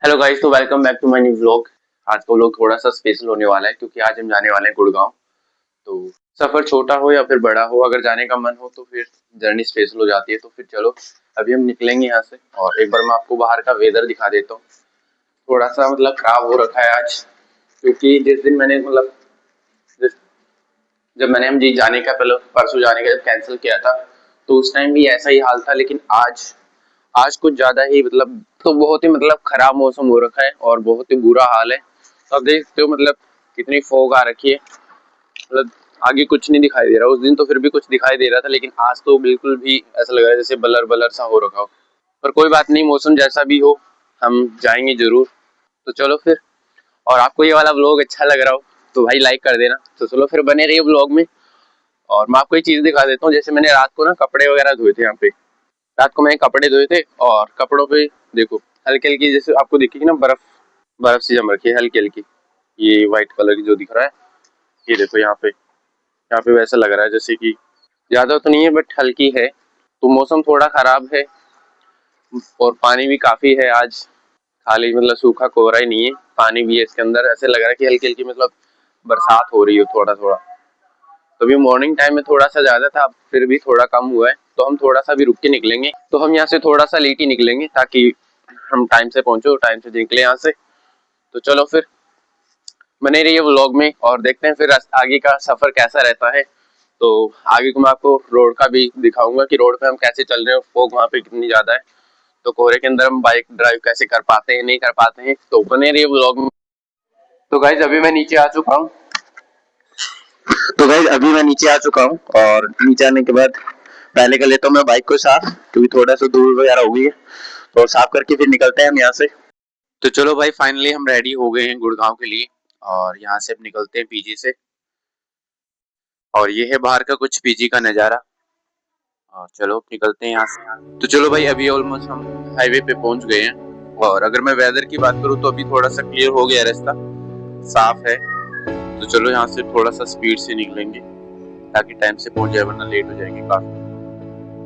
Hello guys, तो welcome back to my new vlog. आज का व्लॉग थोड़ा सा स्पेशल होने वाला है क्योंकि आज हम जाने वाले हैं गुड़गांव। तो सफर छोटा हो या फिर बड़ा हो, अगर जाने का मन हो तो फिर जर्नी स्पेशल हो जाती है। तो फिर चलो अभी हम निकलेंगे यहाँ से और एक बार मैं आपको बाहर का वेदर दिखा देता हूँ। थोड़ा सा मतलब खराब हो रखा है आज, क्योंकि जिस दिन मैंने मतलब जिस जब मैंने हम जी जाने का पहले परसों जाने का जब कैंसिल किया था तो उस टाइम भी ऐसा ही हाल था। लेकिन आज आज कुछ ज्यादा ही मतलब तो बहुत ही मतलब खराब मौसम हो रखा है और बहुत ही बुरा हाल है। तो आप देख सकते हो मतलब कितनी फॉग आ रखी है। मतलब आगे कुछ नहीं दिखाई दे रहा। उस दिन तो फिर भी कुछ दिखाई दे रहा था, लेकिन आज तो बिल्कुल भी ऐसा लग रहा है जैसे बलर बलर सा हो रखा हो। पर कोई बात नहीं, मौसम जैसा भी हो हम जाएंगे जरूर। तो चलो फिर। और आपको ये वाला व्लॉग अच्छा लग रहा हो तो भाई लाइक कर देना। तो चलो फिर बने रहिए व्लॉग में। और मैं आपको एक चीज दिखा देता हूँ। जैसे मैंने रात को ना कपड़े वगैरह धोए थे यहाँ पे। रात को मैंने कपड़े धोए थे और कपड़ों पे देखो हल्की हल्की जैसे आपको दिखेगी ना बर्फ, बर्फ सी जम रखी है हल्की हल्की। ये व्हाइट कलर की जो दिख रहा है, ये देखो यहाँ पे वैसा लग रहा है जैसे कि ज्यादा तो नहीं है बट हल्की है। तो मौसम थोड़ा खराब है और पानी भी काफी है आज। खाली मतलब सूखा कोहरा ही नहीं है, पानी भी है इसके अंदर। ऐसे लग रहा है कि हल्की हल्की मतलब बरसात हो रही हो थोड़ा थोड़ा। तो अभी मॉर्निंग टाइम में थोड़ा सा ज्यादा था, फिर भी थोड़ा कम हुआ है। तो हम थोड़ा सा भी रुक के निकलेंगे। तो हम यहाँ से थोड़ा सा लेट ही निकलेंगे ताकि हम टाइम से पहुंचो, टाइम से निकले यहाँ से। तो चलो फिर बने रहिए व्लॉग में और देखते हैं फिर आगे का सफर कैसा रहता है। तो आगे को मैं आपको रोड का भी दिखाऊंगा कि रोड पे हम कैसे चल रहे हैं, फोग वहाँ पे कितनी ज्यादा है। तो कोहरे के अंदर हम बाइक ड्राइव कैसे कर पाते हैं नहीं कर पाते हैं। तो बने रहिए व्लॉग में। तो गाइज अभी मैं नीचे आ चुका हूँ। और नीचे आने के बाद पहले कर लेता हूँ मैं बाइक को साफ, क्योंकि थोड़ा सा धूल वगैरह हो गई है। तो साफ करके फिर निकलते हैं हम यहाँ से। तो चलो भाई फाइनली हम रेडी हो गए हैं गुड़गांव के लिए। और यहाँ से अब निकलते हैं पीजी से। और ये है बाहर का कुछ पीजी का नज़ारा। और चलो निकलते हैं यहाँ से। तो चलो भाई अभी ऑलमोस्ट हम हाईवे पे पहुंच गए हैं। और अगर मैं वेदर की बात करूँ तो अभी थोड़ा सा क्लियर हो गया रास्ता, साफ है। तो चलो यहाँ से थोड़ा सा स्पीड से निकलेंगे ताकि टाइम से पहुंच जाए, वरना लेट हो जाएंगे काफी।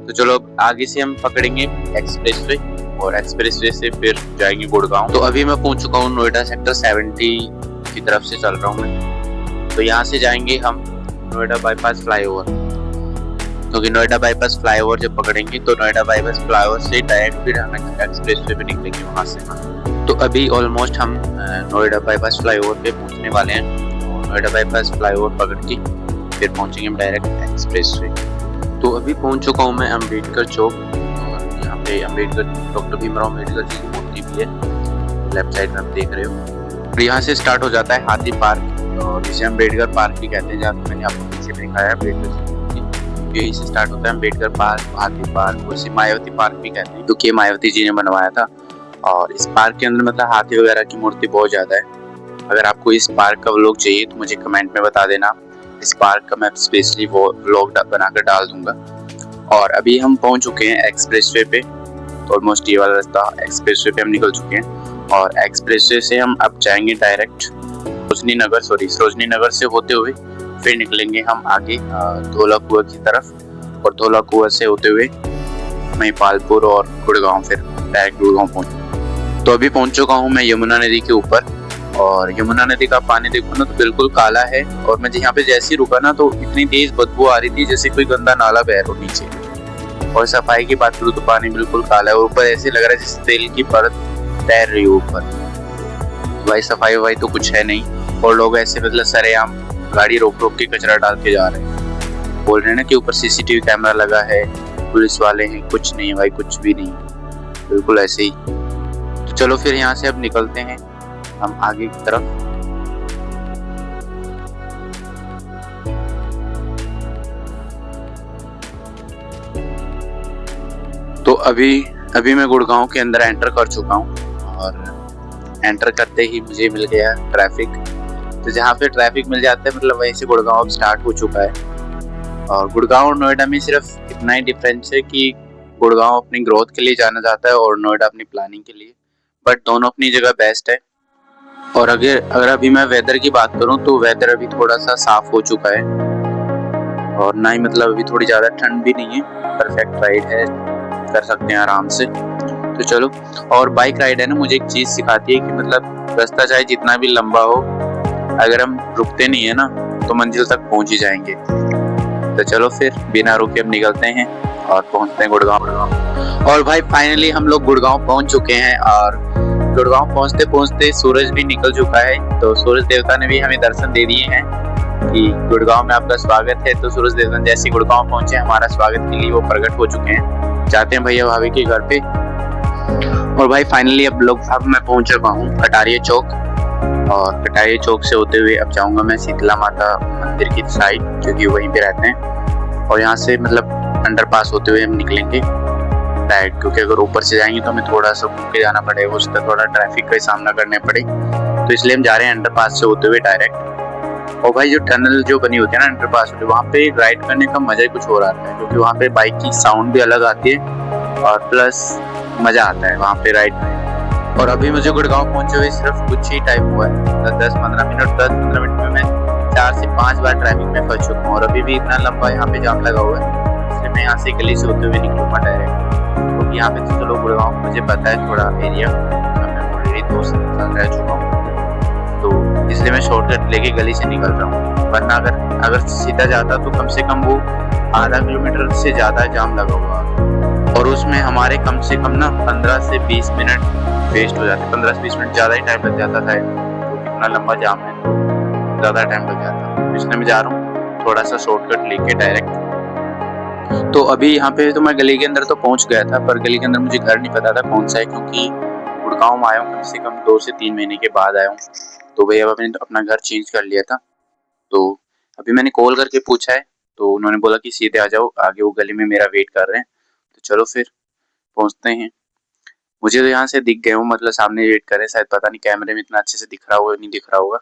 तो चलो अब आगे से हम पकड़ेंगे एक्सप्रेस वे और एक्सप्रेस वे से फिर जाएंगे गुड़गांव। तो अभी मैं पहुंच चुका हूँ नोएडा सेक्टर 70 की तरफ से चल रहा हूँ मैं। तो यहाँ से जाएंगे हम नोएडा बाईपास फ्लाईओवर, क्योंकि नोएडा बाईपास फ्लाईओवर जब पकड़ेंगे तो नोएडा बाईपास फ्लाईओवर से डायरेक्ट फिर हम एक्सप्रेस वे पे निकलेंगे वहाँ से। तो अभी ऑलमोस्ट हम नोएडा बाईपास फ्लाईओवर पे पहुँचने वाले हैं। और नोएडा बाईपास फ्लाईओवर पकड़ के फिर पहुँचेंगे हम डायरेक्ट एक्सप्रेस वे। तो अभी पहुंच चुका हूं मैं अम्बेडकर चौक। और यहाँ पे अम्बेडकर डॉक्टर भीमराव अम्बेडकर जी की मूर्ति भी है, लेफ्ट साइड में आप देख रहे हो। और यहाँ से स्टार्ट हो जाता है हाथी पार्क, और जिसे अम्बेडकर पार्क भी कहते हैं। जहाँ मैंने आपको पीछे दिखाया है अम्बेडकर जी की मूर्ति, यहीं से स्टार्ट होता है अम्बेडकर पार्क, हाथी पार्क, और इसे मायावती पार्क भी कहते हैं क्योंकि मायावती जी ने बनवाया था। और इस पार्क के अंदर मतलब हाथी वगैरह की मूर्ति बहुत ज्यादा है। अगर आपको इस पार्क का व्लॉग चाहिए तो मुझे कमेंट में बता देना, इस पार्क का मैं स्पेशली वो व्लॉग बनाकर डाल दूंगा। और अभी हम पहुंच चुके हैं एक्सप्रेस वे पे। तो ऑलमोस्ट ये वाला रास्ता एक्सप्रेस वे पे हम निकल चुके हैं। और एक्सप्रेस वे से हम अब जाएंगे डायरेक्ट सरोजनी नगर से होते हुए फिर निकलेंगे हम आगे धौला कुआं की तरफ। और धौला कुआं से होते हुए महिपालपुर और गुड़गांव, फिर डायरेक्ट गुड़गांव पहुंच। तो अभी पहुंच चुका हूँ मैं यमुना नदी के ऊपर। और यमुना नदी का पानी देखो ना तो बिल्कुल काला है। और मैं यहाँ पे जैसे ही रुका ना तो इतनी तेज बदबू आ रही थी जैसे कोई गंदा नाला बह रहा हो नीचे। और सफाई की बात करूँ तो पानी बिल्कुल काला है और ऊपर ऐसे लग रहा है जैसे तेल की परत तैर रही हो ऊपर। भाई सफाई वफाई तो कुछ है नहीं। और लोग ऐसे मतलब सरेआम गाड़ी रोक रोक के कचरा डाल के जा रहे हैं। बोल रहे हैं ना कि ऊपर सीसीटीवी कैमरा लगा है, पुलिस वाले हैं। कुछ नहीं है भाई, कुछ भी नहीं, बिल्कुल ऐसे ही। तो चलो फिर यहाँ से अब निकलते हैं हम आगे की तरफ। तो अभी मैं गुड़गांव के अंदर एंटर कर चुका हूँ। और एंटर करते ही मुझे मिल गया ट्रैफिक। तो जहाँ पे ट्रैफिक मिल जाता है मतलब वहीं से गुड़गांव अब स्टार्ट हो चुका है। और गुड़गांव और नोएडा में सिर्फ इतना ही डिफरेंस है कि गुड़गांव अपनी ग्रोथ के लिए जाना जाता है और नोएडा अपनी प्लानिंग के लिए। बट दोनों अपनी जगह बेस्ट है। और अगर अभी मैं वेदर की बात करूं तो वेदर अभी थोड़ा सा साफ हो चुका है। और ना ही मतलब अभी थोड़ी ज़्यादा ठंड भी नहीं है, परफेक्ट राइड है, कर सकते हैं आराम से। तो चलो। और बाइक राइड है ना, मुझे एक चीज सिखाती है कि मतलब रास्ता चाहे जितना भी लंबा हो, अगर हम रुकते नहीं है ना तो मंजिल तक पहुंच ही जाएंगे। तो चलो फिर बिना रुके अब निकलते हैं और पहुंचते हैं गुड़गांव। और भाई फाइनली हम लोग गुड़गांव पहुंच चुके हैं, और गुड़गांव पहुंचते पहुंचते सूरज भी निकल चुका है। तो सूरज देवता ने भी हमें दर्शन दे दिए हैं कि गुड़गांव में आपका स्वागत है। तो सूरज देवता जैसे गुड़गांव पहुंचे, हमारा स्वागत के लिए वो प्रकट हो चुके हैं। जाते हैं भैया भाभी के घर पे। और भाई फाइनली अब मैं पहुंच चुका हूँ कटारिया चौक, और कटारिया चौक से होते हुए अब जाऊंगा मैं शीतला माता मंदिर की साइड, क्योंकि वहीं पे रहते हैं। और यहाँ से मतलब अंडरपास होते हुए हम निकलेंगे डायरेक्ट, क्योंकि अगर ऊपर से जाएंगे तो हमें थोड़ा सा घूम के जाना पड़ेगा, उसका थोड़ा ट्रैफिक का सामना करने पड़े। तो इसलिए हम जा रहे हैं अंडरपास से होते हुए डायरेक्ट। और भाई जो टनल जो बनी होती है ना अंडरपास में, वहाँ पे राइड करने का मजा ही कुछ हो रहा है, क्योंकि वहाँ पे बाइक की साउंड भी अलग आती है और प्लस मजा आता है वहाँ पे राइड में। और अभी मुझे गुड़गांव पहुंचे हुए सिर्फ कुछ ही टाइम हुआ है, 10-15 मिनट में मैं 4 से 5 बार ट्रैफिक में फंस चुका हूँ। और अभी भी इतना लंबा यहाँ पे जाम लगा हुआ है, इसलिए मैं यहाँ से गली से होते हुए निकलूंगा डायरेक्ट, क्योंकि यहाँ पे तो चलो गुड़गांव मुझे पता है थोड़ा एरिया, मैं ऑलरेडी 2 साल रह चुका हूँ, तो इसलिए मैं शॉर्टकट लेके गली से निकल रहा हूँ। वरना अगर सीधा जाता तो कम से कम वो आधा किलोमीटर से ज़्यादा जाम लगा हुआ, और उसमें हमारे कम से कम ना 15 से 20 मिनट वेस्ट हो जाते। 15 से 20 मिनट ज़्यादा ही टाइम लग जाता था, तो इतना लंबा जाम है तो ज़्यादा टाइम लग जाता। इसलिए मैं जा रहा हूँ थोड़ा सा शॉर्टकट लेके डायरेक्ट। तो अभी यहाँ पे तो मैं गली के अंदर तो पहुँच गया था, पर गली के अंदर मुझे घर नहीं पता था कौन सा है, क्योंकि गुड़गांव में आया हूँ कम से कम 2 से 3 महीने के बाद आया हूँ। तो भैया मैंने अपना घर चेंज कर लिया था, तो अभी मैंने कॉल करके पूछा है, तो उन्होंने बोला कि सीधे आ जाओ, आगे वो गली में मेरा वेट कर रहे हैं। तो चलो फिर पहुँचते हैं। मुझे तो यहाँ से दिख गए हो, मतलब सामने वेट कर रहे हैं, शायद पता नहीं कैमरे में इतना अच्छे से दिख रहा होगा नहीं दिख रहा होगा।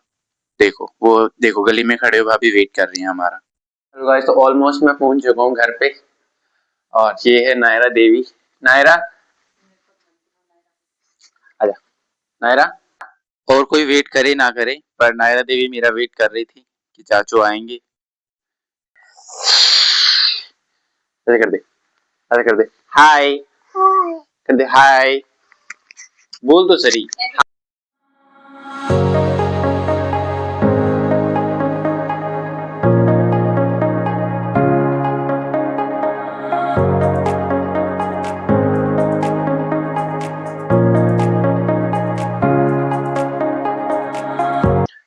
देखो वो देखो गली में खड़े हो भाभी वेट कर रही है हमारा। हेलो गाइस, तो ऑलमोस्ट मैं पहुंच चुका हूँ घर पे, और ये है नायरा देवी। नायरा आजा, नायरा। और कोई वेट करे ना करे, पर नायरा देवी मेरा वेट कर रही थी कि चाचू आएंगे। ऐसे कर दे, ऐसे कर दे, हाय कर दे, हाय बोल तो सही।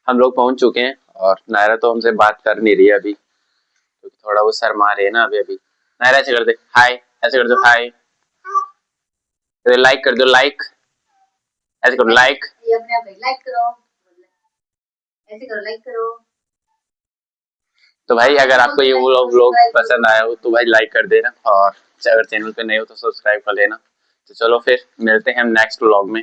हम लोग पहुंच चुके हैं, और नायरा तो हमसे बात कर नहीं रही है अभी, क्योंकि थोड़ा वो शर्मा रही है ना अभी अभी। नायरा ऐसे कर दे हाय, ऐसे कर दो हाय, लाइक कर दो लाइक, ऐसे करो लाइक, ये अपने आप लाइक करो, ऐसे करो लाइक करो। तो भाई अगर आपको ये व्लॉग पसंद आया हो तो भाई लाइक कर देना, और अगर चैनल पे नए हो तो सब्सक्राइब कर लेना। तो चलो फिर मिलते हैं नेक्स्ट व्लॉग में।